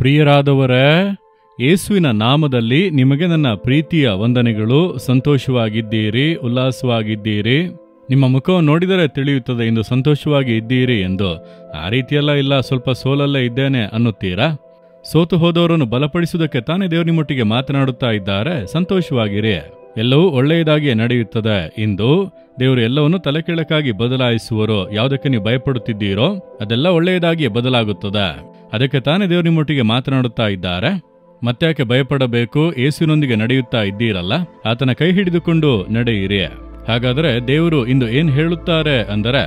ಪ್ರಿಯರಾದವರೇ, ಯೇಸುವಿನ ನಾಮದಲ್ಲಿ ನಿಮಗೆ ನನ್ನ ಪ್ರೀತಿಯ ವಂದನೆಗಳು. ಸಂತೋಷವಾಗಿದ್ದೀರಿ, ಉಲ್ಲಾಸವಾಗಿದ್ದೀರಿ. ನಿಮ್ಮ ಮುಖವನ್ನು ನೋಡಿದರೆ ತಿಳಿಯುತ್ತದೆ ಇಂದು ಸಂತೋಷವಾಗಿ ಇದ್ದೀರಿ ಎಂದು. ಆ ರೀತಿಯೆಲ್ಲ ಇಲ್ಲ, ಸ್ವಲ್ಪ ಸೋಲಲ್ಲೇ ಇದ್ದೇನೆ ಅನ್ನುತ್ತೀರಾ? ಸೋತು ಹೋದವರನ್ನು ಬಲಪಡಿಸುವುದಕ್ಕೆ ತಾನೇ ದೇವರು ನಿಮ್ಮೊಟ್ಟಿಗೆ ಮಾತನಾಡುತ್ತಾ ಇದ್ದಾರೆ. ಸಂತೋಷವಾಗಿರಿ, ಎಲ್ಲವೂ ಒಳ್ಳೆಯದಾಗಿಯೇ ನಡೆಯುತ್ತದೆ. ಇಂದು ದೇವರು ಎಲ್ಲವನ್ನು ತಲೆಕೆಳಕಾಗಿ ಬದಲಾಯಿಸುವರು. ಯಾವುದಕ್ಕೆ ನೀವು ಭಯಪಡುತ್ತಿದ್ದೀರೋ ಅದೆಲ್ಲ ಒಳ್ಳೆಯದಾಗಿಯೇ ಬದಲಾಗುತ್ತದೆ. ಅದಕ್ಕೆ ತಾನೇ ದೇವರು ನಿಮ್ಮೊಟ್ಟಿಗೆ ಮಾತನಾಡುತ್ತಾ ಇದ್ದಾರೆ. ಮತ್ತ್ಯಾಕೆ ಭಯಪಡಬೇಕು? ಯೇಸುವಿನೊಂದಿಗೆ ನಡೆಯುತ್ತಾ ಇದ್ದೀರಲ್ಲ, ಆತನ ಕೈ ಹಿಡಿದುಕೊಂಡು ನಡೆಯಿರಿ. ಹಾಗಾದರೆ ದೇವರು ಇಂದು ಏನು ಹೇಳುತ್ತಾರೆ ಅಂದರೆ,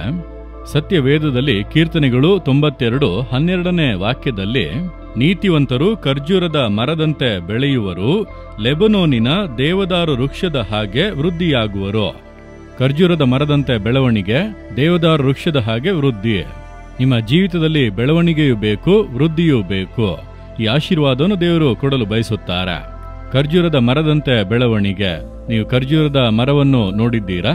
ಸತ್ಯವೇದದಲ್ಲಿ ಕೀರ್ತನೆಗಳು 92:12ನೇ ವಾಕ್ಯದಲ್ಲಿ, ನೀತಿವಂತರು ಖರ್ಜೂರದ ಮರದಂತೆ ಬೆಳೆಯುವರು, ಲೆಬನೋನಿನ ದೇವದಾರು ವೃಕ್ಷದ ಹಾಗೆ ವೃದ್ಧಿಯಾಗುವರು. ಖರ್ಜೂರದ ಮರದಂತೆ ಬೆಳವಣಿಗೆ, ದೇವದಾರು ವೃಕ್ಷದ ಹಾಗೆ ವೃದ್ಧಿ. ನಿಮ್ಮ ಜೀವಿತದಲ್ಲಿ ಬೆಳವಣಿಗೆಯೂ ಬೇಕು, ವೃದ್ಧಿಯೂ ಬೇಕು. ಈ ಆಶೀರ್ವಾದವನ್ನು ದೇವರು ಕೊಡಲು ಬಯಸುತ್ತಾರೆ. ಖರ್ಜೂರದ ಮರದಂತೆ ಬೆಳವಣಿಗೆ. ನೀವು ಖರ್ಜೂರದ ಮರವನ್ನು ನೋಡಿದ್ದೀರಾ?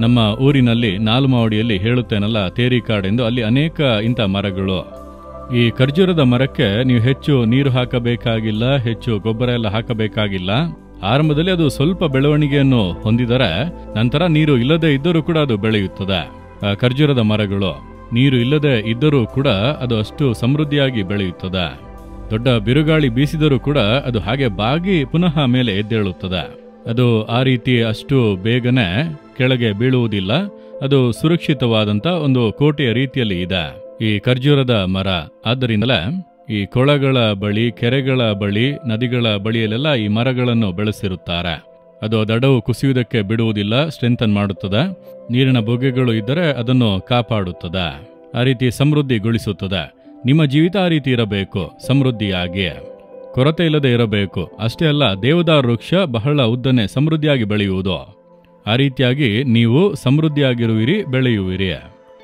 ನಮ್ಮ ಊರಿನಲ್ಲಿ ನಾಲ್ಮಾವಡಿಯಲ್ಲಿ ಹೇಳುತ್ತೇನಲ್ಲ, ತೇರಿಕಾಡೆಂದು, ಅಲ್ಲಿ ಅನೇಕ ಇಂಥ ಮರಗಳು. ಈ ಖರ್ಜೂರದ ಮರಕ್ಕೆ ನೀವು ಹೆಚ್ಚು ನೀರು ಹಾಕಬೇಕಾಗಿಲ್ಲ, ಹೆಚ್ಚು ಗೊಬ್ಬರ ಎಲ್ಲ ಹಾಕಬೇಕಾಗಿಲ್ಲ. ಆರಂಭದಲ್ಲಿ ಅದು ಸ್ವಲ್ಪ ಬೆಳವಣಿಗೆಯನ್ನು ಹೊಂದಿದರೆ ನಂತರ ನೀರು ಇಲ್ಲದೆ ಇದ್ದರೂ ಕೂಡ ಅದು ಬೆಳೆಯುತ್ತದೆ. ಖರ್ಜೂರದ ಮರಗಳು ನೀರು ಇಲ್ಲದೆ ಇದ್ದರೂ ಕೂಡ ಅದು ಅಷ್ಟು ಸಮೃದ್ಧಿಯಾಗಿ ಬೆಳೆಯುತ್ತದೆ. ದೊಡ್ಡ ಬಿರುಗಾಳಿ ಬೀಸಿದರೂ ಕೂಡ ಅದು ಹಾಗೆ ಬಾಗಿ ಪುನಃ ಮೇಲೆ ಎದ್ದೇಳುತ್ತದೆ. ಅದು ಆ ರೀತಿ ಅಷ್ಟು ಬೇಗನೆ ಕೆಳಗೆ ಬೀಳುವುದಿಲ್ಲ. ಅದು ಸುರಕ್ಷಿತವಾದಂಥ ಒಂದು ಕೋಟೆಯ ರೀತಿಯಲ್ಲಿ ಇದೆ ಈ ಖರ್ಜೂರದ ಮರ. ಆದ್ದರಿಂದಲೇ ಈ ಕೊಳಗಳ ಬಳಿ, ಕೆರೆಗಳ ಬಳಿ, ನದಿಗಳ ಬಳಿಯಲ್ಲೆಲ್ಲ ಈ ಮರಗಳನ್ನು ಬೆಳೆಸಿರುತ್ತಾರೆ. ಅದು ದಡವು ಕುಸಿಯುವುದಕ್ಕೆ ಬಿಡುವುದಿಲ್ಲ, ಸ್ಟ್ರೆಂಥನ್ ಮಾಡುತ್ತದೆ. ನೀರಿನ ಬೊಗ್ಗೆಗಳು ಇದ್ದರೆ ಅದನ್ನು ಕಾಪಾಡುತ್ತದೆ. ಆ ರೀತಿ ಸಮೃದ್ಧಿಗೊಳಿಸುತ್ತದೆ. ನಿಮ್ಮ ಜೀವಿತ ಆ ರೀತಿ ಇರಬೇಕು, ಸಮೃದ್ಧಿಯಾಗಿ, ಕೊರತೆ ಇಲ್ಲದೆ ಇರಬೇಕು. ಅಷ್ಟೇ ಅಲ್ಲ, ದೇವದಾರು ವೃಕ್ಷ ಬಹಳ ಉದ್ದನೆ ಸಮೃದ್ಧಿಯಾಗಿ ಬೆಳೆಯುವುದು. ಆ ರೀತಿಯಾಗಿ ನೀವು ಸಮೃದ್ಧಿಯಾಗಿರುವಿರಿ, ಬೆಳೆಯುವಿರಿ.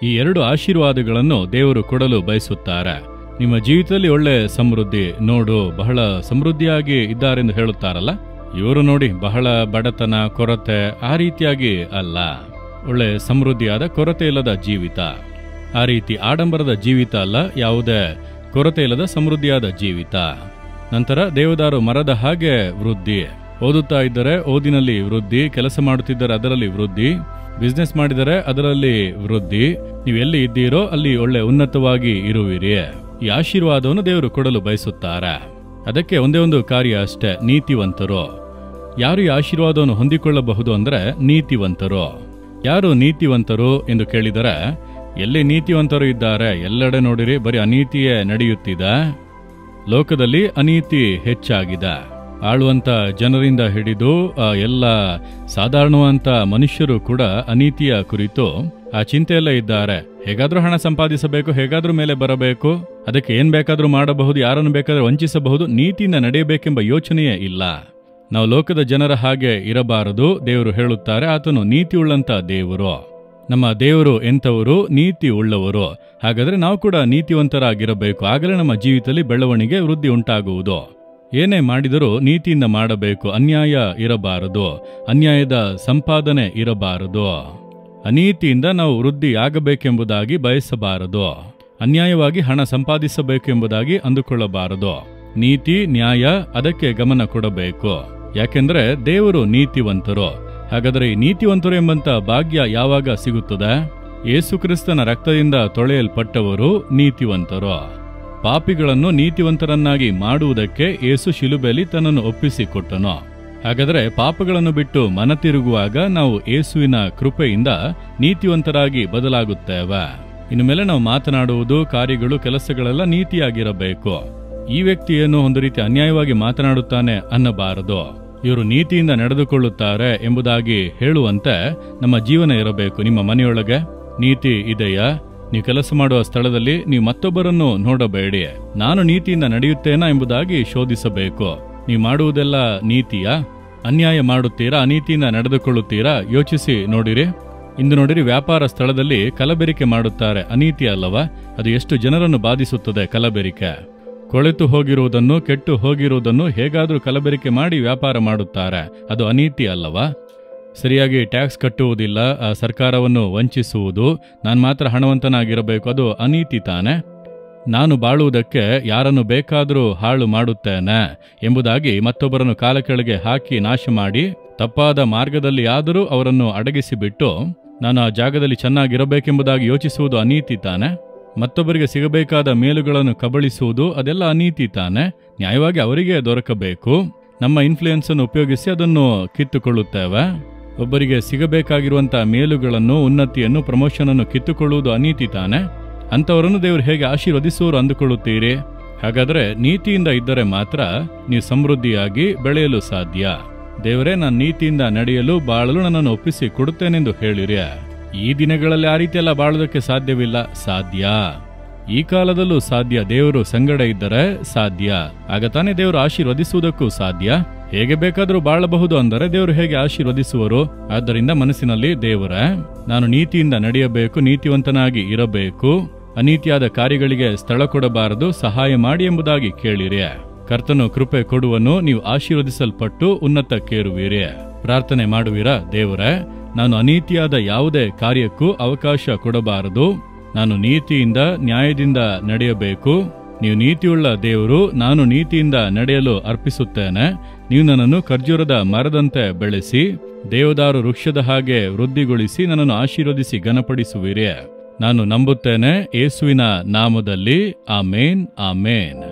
ಈ ಎರಡು ಆಶೀರ್ವಾದಗಳನ್ನು ದೇವರು ಕೊಡಲು ಬಯಸುತ್ತಾರೆ. ನಿಮ್ಮ ಜೀವಿತದಲ್ಲಿ ಒಳ್ಳೆ ಸಮೃದ್ಧಿ. ನೋಡು, ಬಹಳ ಸಮೃದ್ಧಿಯಾಗಿ ಇದ್ದಾರೆಂದು ಹೇಳುತ್ತಾರಲ್ಲ, ಇವರು ನೋಡಿ ಬಹಳ ಬಡತನ, ಕೊರತೆ ಆ ರೀತಿಯಾಗಿ ಅಲ್ಲ. ಒಳ್ಳೆ ಸಮೃದ್ಧಿಯಾದ, ಕೊರತೆ ಇಲ್ಲದ ಜೀವಿತ. ಆ ರೀತಿ ಆಡಂಬರದ ಜೀವಿತ ಅಲ್ಲ, ಯಾವುದೇ ಕೊರತೆ ಇಲ್ಲದ ಸಮೃದ್ಧಿಯಾದ ಜೀವಿತ. ನಂತರ ದೇವದಾರು ಮರದ ಹಾಗೆ ವೃದ್ಧಿ. ಓದುತ್ತಾ ಇದ್ದರೆ ಓದಿನಲ್ಲಿ ವೃದ್ಧಿ, ಕೆಲಸ ಮಾಡುತ್ತಿದ್ದರೆ ಅದರಲ್ಲಿ ವೃದ್ಧಿ, ಬಿಸ್ನೆಸ್ ಮಾಡಿದರೆ ಅದರಲ್ಲಿ ವೃದ್ಧಿ. ನೀವು ಎಲ್ಲಿ ಇದ್ದೀರೋ ಅಲ್ಲಿ ಒಳ್ಳೆ ಉನ್ನತವಾಗಿ ಇರುವಿರಿ. ಈ ಆಶೀರ್ವಾದವನ್ನು ದೇವರು ಕೊಡಲು ಬಯಸುತ್ತಾರೆ. ಅದಕ್ಕೆ ಒಂದೇ ಒಂದು ಕಾರ್ಯ ಅಷ್ಟೇ, ನೀತಿವಂತರು. ಯಾರು ಈ ಆಶೀರ್ವಾದವನ್ನು ಹೊಂದಿಕೊಳ್ಳಬಹುದು ಅಂದರೆ ನೀತಿವಂತರು. ಯಾರು ನೀತಿವಂತರು ಎಂದು ಕೇಳಿದರೆ, ಎಲ್ಲಿ ನೀತಿವಂತರು ಇದ್ದಾರೆ? ಎಲ್ಲೆಡೆ ನೋಡಿರಿ ಬರೀ ಅನೀತಿಯೇ ನಡೆಯುತ್ತಿದೆ. ಲೋಕದಲ್ಲಿ ಅನೀತಿ ಹೆಚ್ಚಾಗಿದೆ. ಆಳುವಂತ ಜನರಿಂದ ಹಿಡಿದು ಎಲ್ಲ ಸಾಧಾರಣವಂತ ಮನುಷ್ಯರು ಕೂಡ ಅನೀತಿಯ ಕುರಿತು ಆ ಚಿಂತೆಯಲ್ಲೇ ಇದ್ದಾರೆ. ಹೇಗಾದ್ರೂ ಹಣ ಸಂಪಾದಿಸಬೇಕು, ಹೇಗಾದ್ರೂ ಮೇಲೆ ಬರಬೇಕು, ಅದಕ್ಕೆ ಏನ್ ಬೇಕಾದ್ರೂ ಮಾಡಬಹುದು, ಯಾರನ್ನು ಬೇಕಾದ್ರೂ ವಂಚಿಸಬಹುದು, ನೀತಿಯಿಂದ ನಡೆಯಬೇಕೆಂಬ ಯೋಚನೆಯೇ ಇಲ್ಲ. ನಾವು ಲೋಕದ ಜನರ ಹಾಗೆ ಇರಬಾರದು. ದೇವರು ಹೇಳುತ್ತಾರೆ, ಆತನು ನೀತಿ ಉಳ್ಳಂತ ದೇವರು. ನಮ್ಮ ದೇವರು ಎಂಥವರು? ನೀತಿ ಉಳ್ಳವರು. ಹಾಗಾದ್ರೆ ನಾವು ಕೂಡ ನೀತಿವಂತರಾಗಿರಬೇಕು. ಆಗಲೇ ನಮ್ಮ ಜೀವಿತದಲ್ಲಿ ಬೆಳವಣಿಗೆ, ವೃದ್ಧಿ ಉಂಟಾಗುವುದು. ಏನೇ ಮಾಡಿದರೂ ನೀತಿಯಿಂದ ಮಾಡಬೇಕು. ಅನ್ಯಾಯ ಇರಬಾರದು, ಅನ್ಯಾಯದ ಸಂಪಾದನೆ ಇರಬಾರದು. ಅನೀತಿಯಿಂದ ನಾವು ವೃದ್ಧಿ ಆಗಬೇಕೆಂಬುದಾಗಿ ಬಯಸಬಾರದು. ಅನ್ಯಾಯವಾಗಿ ಹಣ ಸಂಪಾದಿಸಬೇಕೆಂಬುದಾಗಿ ಅಂದುಕೊಳ್ಳಬಾರದು. ನೀತಿ, ನ್ಯಾಯ, ಅದಕ್ಕೆ ಗಮನ ಕೊಡಬೇಕು. ಯಾಕೆಂದ್ರೆ ದೇವರು ನೀತಿವಂತರು. ಹಾಗಾದರೆ ಈ ನೀತಿವಂತರು ಎಂಬಂತ ಭಾಗ್ಯ ಯಾವಾಗ ಸಿಗುತ್ತದೆ? ಯೇಸುಕ್ರಿಸ್ತನ ರಕ್ತದಿಂದ ತೊಳೆಯಲ್ಪಟ್ಟವರು ನೀತಿವಂತರು. ಪಾಪಿಗಳನ್ನು ನೀತಿವಂತರನ್ನಾಗಿ ಮಾಡುವುದಕ್ಕೆ ಯೇಸು ಶಿಲುಬೆಯಲ್ಲಿ ತನ್ನನ್ನು ಒಪ್ಪಿಸಿಕೊಟ್ಟನು. ಹಾಗಾದರೆ ಪಾಪಗಳನ್ನು ಬಿಟ್ಟು ಮನತಿರುಗುವಾಗ ನಾವು ಯೇಸುವಿನ ಕೃಪೆಯಿಂದ ನೀತಿವಂತರಾಗಿ ಬದಲಾಗುತ್ತೇವೆ. ಇನ್ನು ಮೇಲೆ ನಾವು ಮಾತನಾಡುವುದು, ಕಾರ್ಯಗಳು, ಕೆಲಸಗಳೆಲ್ಲ ನೀತಿಯಾಗಿರಬೇಕು. ಈ ವ್ಯಕ್ತಿಯನ್ನು ಒಂದು ರೀತಿ ಅನ್ಯಾಯವಾಗಿ ಮಾತನಾಡುತ್ತಾನೆ ಅನ್ನಬಾರದು. ಇವರು ನೀತಿಯಿಂದ ನಡೆದುಕೊಳ್ಳುತ್ತಾರೆ ಎಂಬುದಾಗಿ ಹೇಳುವಂತೆ ನಮ್ಮ ಜೀವನ ಇರಬೇಕು. ನಿಮ್ಮ ಮನೆಯೊಳಗೆ ನೀತಿ ಇದೆಯಾ? ನೀವು ಕೆಲಸ ಮಾಡುವ ಸ್ಥಳದಲ್ಲಿ ನೀವು ಮತ್ತೊಬ್ಬರನ್ನು ನೋಡಬೇಡಿ. ನಾನು ನೀತಿಯಿಂದ ನಡೆಯುತ್ತೇನಾ ಎಂಬುದಾಗಿ ಶೋಧಿಸಬೇಕು. ನೀವು ಮಾಡುವುದೆಲ್ಲ ನೀತಿಯಾ? ಅನ್ಯಾಯ ಮಾಡುತ್ತೀರಾ? ಅನೀತಿಯಿಂದ ನಡೆದುಕೊಳ್ಳುತ್ತೀರಾ? ಯೋಚಿಸಿ ನೋಡಿರಿ. ಇಂದು ನೋಡಿರಿ, ವ್ಯಾಪಾರ ಸ್ಥಳದಲ್ಲಿ ಕಲಬೆರಿಕೆ ಮಾಡುತ್ತಾರೆ. ಅನೀತಿ ಅಲ್ಲವಾ? ಅದು ಎಷ್ಟು ಜನರನ್ನು ಬಾಧಿಸುತ್ತದೆ ಕಲಬೆರಿಕೆ. ಕೊಳೆತು ಹೋಗಿರುವುದನ್ನು, ಕೆಟ್ಟು ಹೋಗಿರುವುದನ್ನು ಹೇಗಾದರೂ ಕಲಬೆರಿಕೆ ಮಾಡಿ ವ್ಯಾಪಾರ ಮಾಡುತ್ತಾರೆ. ಅದು ಅನೀತಿ ಅಲ್ಲವಾ? ಸರಿಯಾಗಿ ಟ್ಯಾಕ್ಸ್ ಕಟ್ಟುವುದಿಲ್ಲ, ಆ ಸರ್ಕಾರವನ್ನು ವಂಚಿಸುವುದು, ನಾನು ಮಾತ್ರ ಹಣವಂತನಾಗಿರಬೇಕು, ಅದು ಅನೀತಿ ತಾನೆ. ನಾನು ಬಾಳುವುದಕ್ಕೆ ಯಾರನ್ನು ಬೇಕಾದರೂ ಹಾಳು ಮಾಡುತ್ತೇನೆ ಎಂಬುದಾಗಿ ಮತ್ತೊಬ್ಬರನ್ನು ಕಾಲ ಕೆಳಗೆ ಹಾಕಿ ನಾಶ ಮಾಡಿ ತಪ್ಪಾದ ಮಾರ್ಗದಲ್ಲಿ ಆದರೂ ಅವರನ್ನು ಅಡಗಿಸಿಬಿಟ್ಟು ನಾನು ಆ ಜಾಗದಲ್ಲಿ ಚೆನ್ನಾಗಿರಬೇಕೆಂಬುದಾಗಿ ಯೋಚಿಸುವುದು ಅನೀತಿ ತಾನೆ. ಮತ್ತೊಬ್ಬರಿಗೆ ಸಿಗಬೇಕಾದ ಮೇಲುಗಳನ್ನು ಕಬಳಿಸುವುದು ಅದೆಲ್ಲ ಅನೀತಿ ತಾನೆ. ನ್ಯಾಯವಾಗಿ ಅವರಿಗೆ ದೊರಕಬೇಕು. ನಮ್ಮ ಇನ್ಫ್ಲೂಯೆನ್ಸನ್ನು ಉಪಯೋಗಿಸಿ ಅದನ್ನು ಕಿತ್ತುಕೊಳ್ಳುತ್ತೇವೆ. ಒಬ್ಬರಿಗೆ ಸಿಗಬೇಕಾಗಿರುವಂಥ ಮೇಲುಗಳನ್ನು, ಉನ್ನತಿಯನ್ನು, ಪ್ರಮೋಷನನ್ನು ಕಿತ್ತುಕೊಳ್ಳುವುದು ಅನೀತಿ ತಾನೆ. ಅಂಥವರನ್ನು ದೇವರು ಹೇಗೆ ಆಶೀರ್ವದಿಸುವರು ಅಂದುಕೊಳ್ಳುತ್ತೀರಿ? ಹಾಗಾದರೆ ನೀತಿಯಿಂದ ಇದ್ದರೆ ಮಾತ್ರ ನೀವು ಸಮೃದ್ಧಿಯಾಗಿ ಬೆಳೆಯಲು ಸಾಧ್ಯ. ದೇವರೇ, ನಾನು ನೀತಿಯಿಂದ ನಡೆಯಲು ಬಾಳಲು ನನ್ನನ್ನು ಒಪ್ಪಿಸಿ ಕೊಡುತ್ತೇನೆಂದು ಹೇಳಿರಿ. ಈ ದಿನಗಳಲ್ಲಿ ಆ ರೀತಿಯೆಲ್ಲ ಬಾಳೋದಕ್ಕೆ ಸಾಧ್ಯವಿಲ್ಲ. ಸಾಧ್ಯ, ಈ ಕಾಲದಲ್ಲೂ ಸಾಧ್ಯ. ದೇವರು ಸಂಗಡ ಇದ್ದರೆ ಸಾಧ್ಯ. ಆಗ ತಾನೇ ದೇವರು ಆಶೀರ್ವದಿಸುವುದಕ್ಕೂ ಸಾಧ್ಯ. ಹೇಗೆ ಬೇಕಾದರೂ ಬಾಳಬಹುದು ಅಂದರೆ ದೇವರು ಹೇಗೆ ಆಶೀರ್ವದಿಸುವರು? ಆದ್ದರಿಂದ ಮನಸ್ಸಿನಲ್ಲಿ ದೇವರೇ, ನಾನು ನೀತಿಯಿಂದ ನಡೆಯಬೇಕು, ನೀತಿವಂತನಾಗಿ ಇರಬೇಕು, ಅನೀತಿಯಾದ ಕಾರ್ಯಗಳಿಗೆ ಸ್ಥಳ ಕೊಡಬಾರದು, ಸಹಾಯ ಮಾಡಿ ಎಂಬುದಾಗಿ ಕೇಳಿರಿ. ಕರ್ತನು ಕೃಪೆ ಕೊಡುವನು, ನೀವು ಆಶೀರ್ವದಿಸಲ್ಪಟ್ಟು ಉನ್ನತಕ್ಕೇರುವಿರಿ. ಪ್ರಾರ್ಥನೆ ಮಾಡುವಿರಾ? ದೇವರೇ, ನಾನು ಅನೀತಿಯಾದ ಯಾವುದೇ ಕಾರ್ಯಕ್ಕೂ ಅವಕಾಶ ಕೊಡಬಾರದು. ನಾನು ನೀತಿಯಿಂದ, ನ್ಯಾಯದಿಂದ ನಡೆಯಬೇಕು. ನೀವು ನೀತಿಯುಳ್ಳ ದೇವರು, ನಾನು ನೀತಿಯಿಂದ ನಡೆಯಲು ಅರ್ಪಿಸುತ್ತೇನೆ. ನೀವು ನನ್ನನ್ನು ಖರ್ಜೂರದ ಮರದಂತೆ ಬೆಳೆಸಿ, ದೇವದಾರು ವೃಕ್ಷದ ಹಾಗೆ ವೃದ್ಧಿಗೊಳಿಸಿ ನನ್ನನ್ನು ಆಶೀರ್ವದಿಸಿ ಘನಪಡಿಸುವಿರಿ. ನಾನು ನಂಬುತ್ತೇನೆ, ಯೇಸುವಿನ ನಾಮದಲ್ಲಿ. ಆಮೇನ್, ಆಮೇನ್.